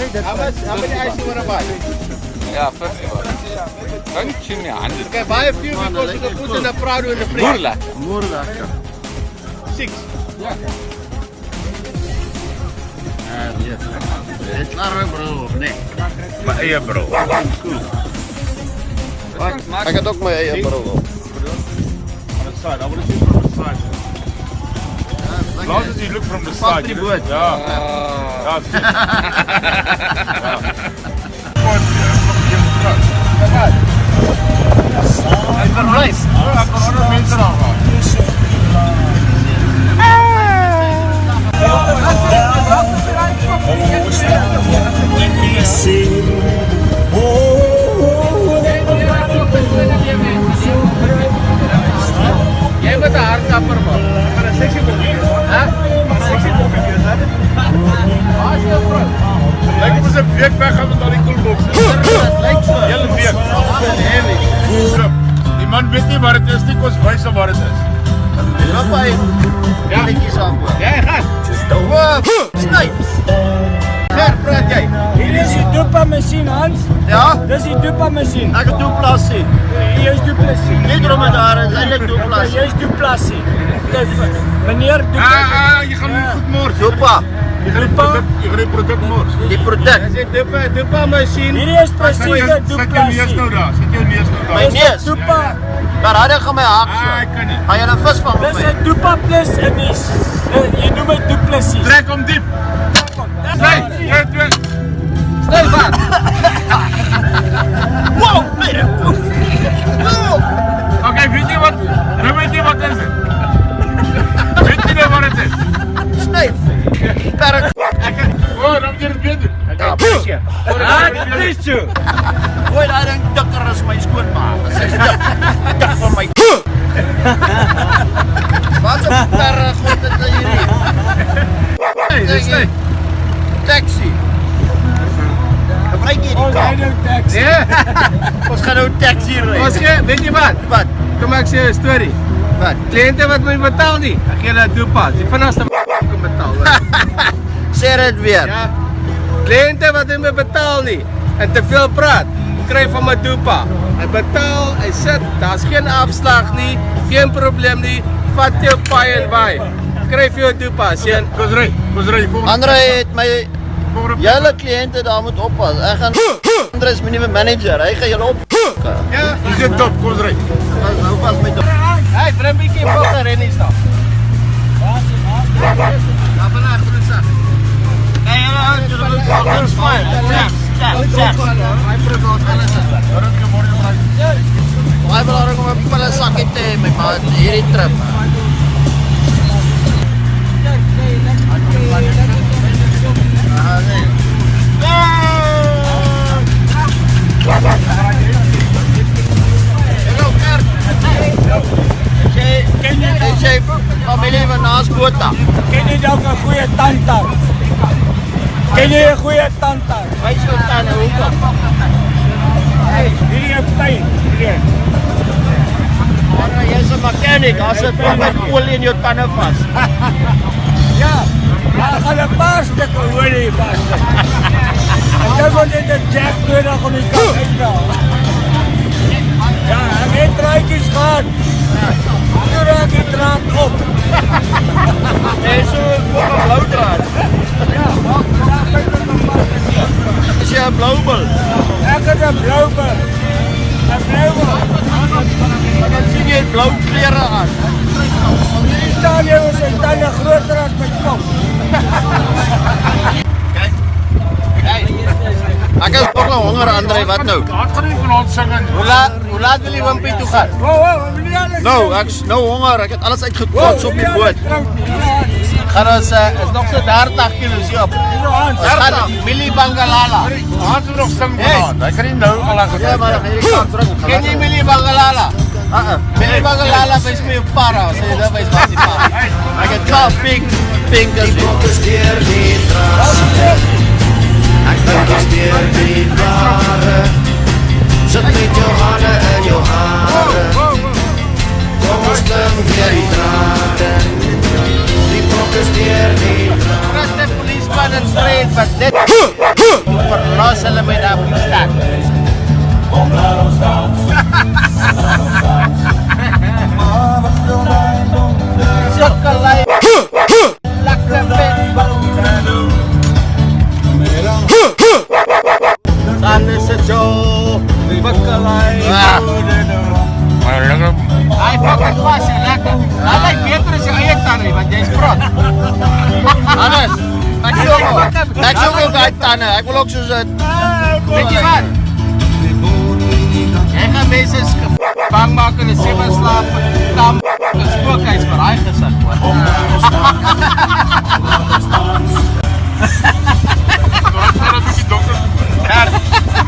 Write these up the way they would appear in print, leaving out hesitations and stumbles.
How many ice you want to buy? Yeah, 50 baht. Don't chew me 100. Okay, buy a few because you can put in a Prado in the fridge. Moerla. More lekker. 6. Ja. Het klaar bro, of nee? My eie bro. Ek het ook my eie bro. On the side, I want to see from the side. As long as you look from the side. die boot. Ja. That's it. Ek verwys. Ek kan ander mense daar gaan. Jy moet 'n hardkapper maak. Maar 'n seksie kom hier. Hè? Maar 'n seksie kom hier, hè? Waar is jou vrou? Lyk of ons 'n week weg gaan met al die koelbox. Lyk so. Hele week. So, die man weet nie wat dit is nie, kos wys hom wat dit is. Loop hy. Ja. Netjies aan. Jy gaan. Snyp. Ver praat jy. Hier is die dopa masjien, Hans. Ja, Dis die dopa masjien. ek het duplasie. Hier is duplasie. Nie dromedare, is eintlik Hier duplasie. is duplasie. Meneer duplasie. Jy gaan goed mors. Dopa, Jy gaan die produk mors. die produk. Dis 'n dupa masjien. Hierdie is presies die Sit jou neus duplasie. nou daar. Sit jou neus nou My daar. neus. Dopa, Maar hy gaan my haak so. Ek kan nie. Gaan jy 'n vis vang met dis my? 'n dopa plus en dis jy noem dit duplasie. Trek hom diep. Sny, twee. Sny van. Wow, baby. Okay, weet jy wat? Nou weet jy wat is dit? Weet jy nou wat dit is? Snyp. Perk. Oh, dan moet jy dit weet doen. Ja, Dit is so. gooi daai ding dikker as my skoonma. Dis dik. Dik vir my. Wat 'n perk goed dit hierdie. Hey, dis net. Taxi. Gebruik jy die Ons kar? ry nou taxi. Ja. Ons gaan nou taxi ry. Ons gee, weet jy wat? Wat? Kom ek sê 'n storie. Wat? Kliënte wat my betaal nie, ek gee hulle 'n dupa. Die vinnigste kom betaal. Sê dit weer. Ja. Kliënte wat my betaal nie en te veel praat, kry van my dupa. Hy betaal, hy sit, daar's geen afslag nie, geen probleem nie. Vat jou paai en waai. Kry vir jou dupa, sien. Kos ry. Andre het my julle kliënte daar moet oppas. Ek gaan Andre is my nuwe manager. Hy gaan julle op. Ja. Dis dit top, kos ry. Nou pas my dop. Hey, bring 'n bietjie botter in hier staan. Ja, vanaf, kom eens. Nee, julle is fine. Chaps. Baie belangrik om 'n pille sakkie te hê, my maat, hierdie trip. Jy familie van Naasbota. Ken jy dalk 'n goeie tandarts? Ken jy 'n goeie tandarts? Wys jou tande hoekom. Hierdie het pyn. Hierdie. Maar jy's 'n mechanic, as dit met olie in jou tande vas. Ja, daar gaan 'n paar stukke olie vas. En dan word dit 'n jack nodig om die kar uit te haal. Ja, ek het draadjies gehad. Nu raak die draad op. En so op 'n blou draad. Ja, maak daar kyk met 'n pas. Is jy 'n blou bil? Ek het 'n blou bil. 'n Blou bil. Dan sien jy blou klere aan. Hier staan jy ons en tande groter as my kop. Ek is ook nog honger, Andre, wat nou? Daar gaan nie van ons sing en Hoe laat wil jy Wimpie toe gaan? Nou, ek's nou honger, ek het alles uitgekots op die boot. Gaan ons is nog so 30 km hier op. Ons gaan Millie Bangalala. Hans moet nog sing vanaand. Hy kan nie nou al aan Ja, maar hierdie kant terug. Ken jy Millie Bangalala? Millie Bangalala wys my 'n para, sê jy dit wys wat die para. Ek het klaar pink as die Protesteer die traan. Ek protesteer die blare. Sit met jou hande in jou hare. Kom ons klim weer die drade. Die protesteer die traan. Grootste polisman in Vryheid wat dit los hulle my daar op die stak. Sukkelei. Lekker vet. Dan is het zo. Bakkelei. Maar lekker. Hy fucking was lekker. Hy lyk beter as sy eie tannie, want jy's vrot. Hannes, ek soek ook uit tande. Ek wil ook soos dit. Weet jy wat? Jy gaan mense bang maak in 'n 7 slaap kam 'n spookhuis vir daai gesig hoor.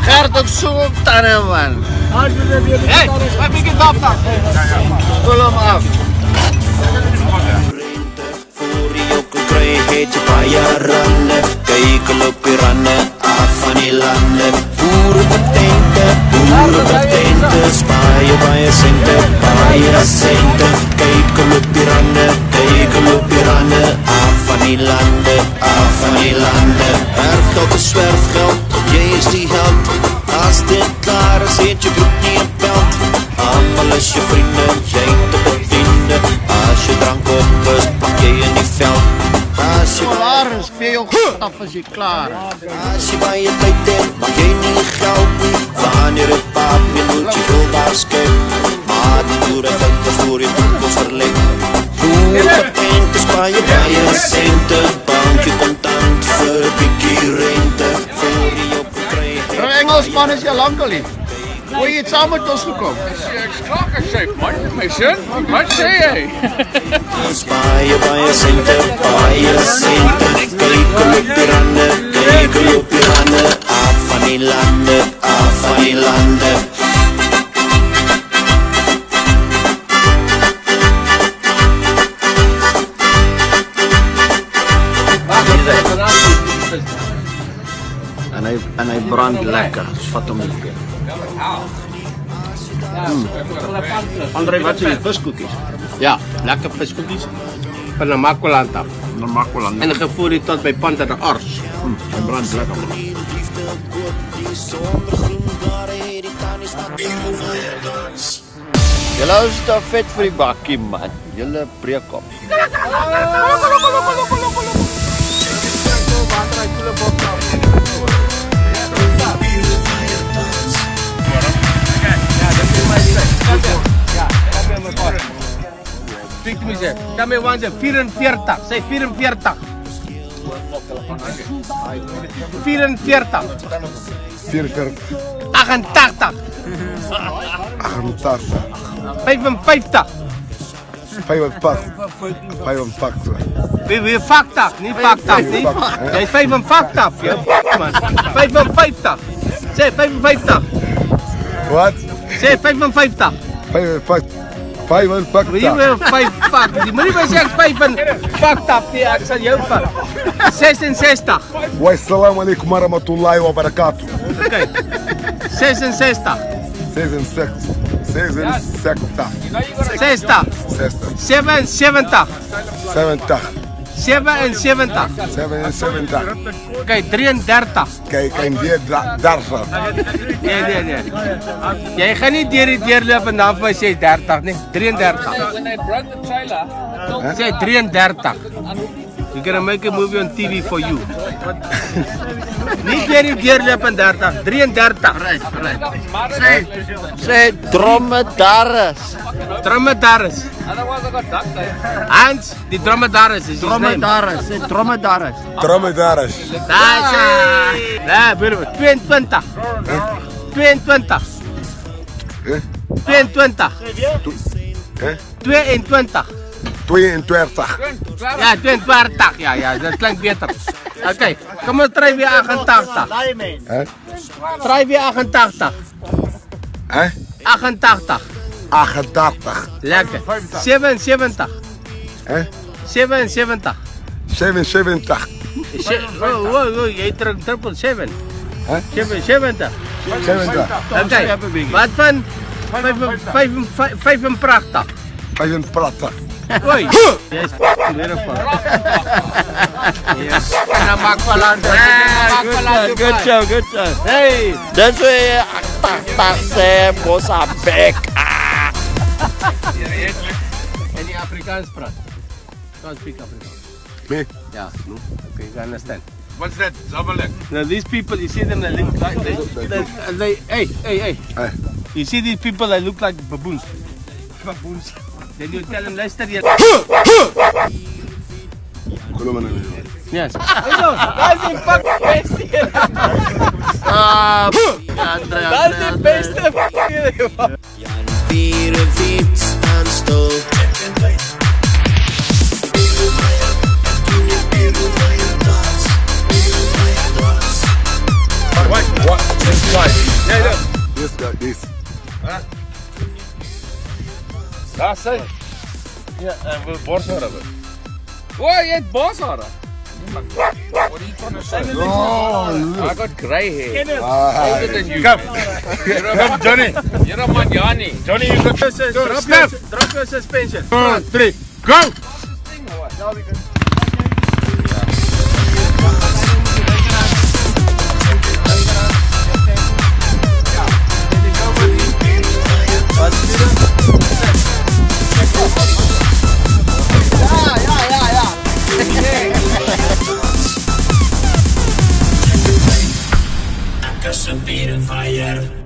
Gert ook so op tande man. Hey, wat bietjie dop dan. Pull hom af. Voor die ook kry het jy baie rande. Kyk hulle op die rande af van die lande. Boere betente, baie sente, baie sente. Kyk hulle op die rande, af van die lande, Erf tot 'n swerfgeld, jy is die held. As dit klaar is, het jy broek nie 'n belt. Almal is jou vriende, jy te bediende. As jy drank op is, pak jy in die veld. As jy Salaris, vee jou af as jy klaar. baie tyd het, mag jy nie geld nie. Wanneer het paap, jy moet jy wil waarskuif. Maar die boere geld is voor jy toekomst verlek. Boere pent is baie sente. Bankje kontant vir 'n bietjie rente. Voor jy op kry het. Engelsman is jy lankal nie. Hoe jy het saam met ons gekom? Ek's klaar gesê, man. My sin. Wat sê jy? Baie sente. Kyk hulle op die rande, af van die lande, En hy brand lekker. Vat hom nie. André, wat sê jy? Viskoekies? Ja, lekker viskoekies. Van 'n Makoland af. En dan gevoer dit tot by Panta de Ars. Hy brand lekker. Julle is te vet vir die bakkie man. Julle breek op. Speak to me, sir. Tell me one, 44. Say 44. 44. 44, 88. 88, 55. 85. Wie fakta? Nie fakta nie. Jy 55, jy man. 55. Sê 55. Wat? Sê 55. 55. Wie wil 5 fuck? Die moenie my sê ek 5 en fucked up nie, ek sal jou vat. 66. Wassalamu alaikum warahmatullahi wabarakatuh. Okay. 66. 66. 60. 77. 70. 77. 77. Okay, 33. Kijk, en weer daar staat. Nee. Jy gaan nie deur die deurloop en dan vir my sê 30 nie. 33. When I brought the trailer, Sê 33. We're gonna make a movie on TV for you. Nie deur die deurloop en 30. 33. Sê dromedaris. Dromedaris. otherwise I got duct tape. Hans, die dromedaris is his name. Dromedaris. Sê dromedaris. Dromedaris. Daar sê. Daar, broer. 22. 22. 22. 22. 22. Ja, 22. Ja, dat klinkt beter. Oké, kom maar try weer 88. Hè? Try weer 88. Hè? 88. 88. Lekker. 77. Hè? 77. 77. Wow, jy druk 777. Hè? 77. 70. Oké, wat van 85? 85. Oei, jy is f***ing weer op. Yes. Na magpalanda. Good job, good job. Hey! That's why tak Sam Mozambique. Any Afrikaans praat? Can't speak Afrikaans. Me? Yeah. No? Okay, you understand. What's that? Zabalek. Now these people, you see them, they look like hey. Hey. You see these people that look like baboons. Baboons. Then you tell them, luister hier. Geloof me nou. Yes. Dat is die fucking beste hier. Dat is die beste hier. Jan vieren fiets aan stoel. What? This side. Yeah. This guy, this. Daar sy. Ja, en wil borsel hebben. Why, jy het boshare. What are you trying to say? I got grey hair. Older than you. Come, Johnny. You're a manjani. Johnny, you got Drop your suspension. 1, 3, go! Kasabir fire.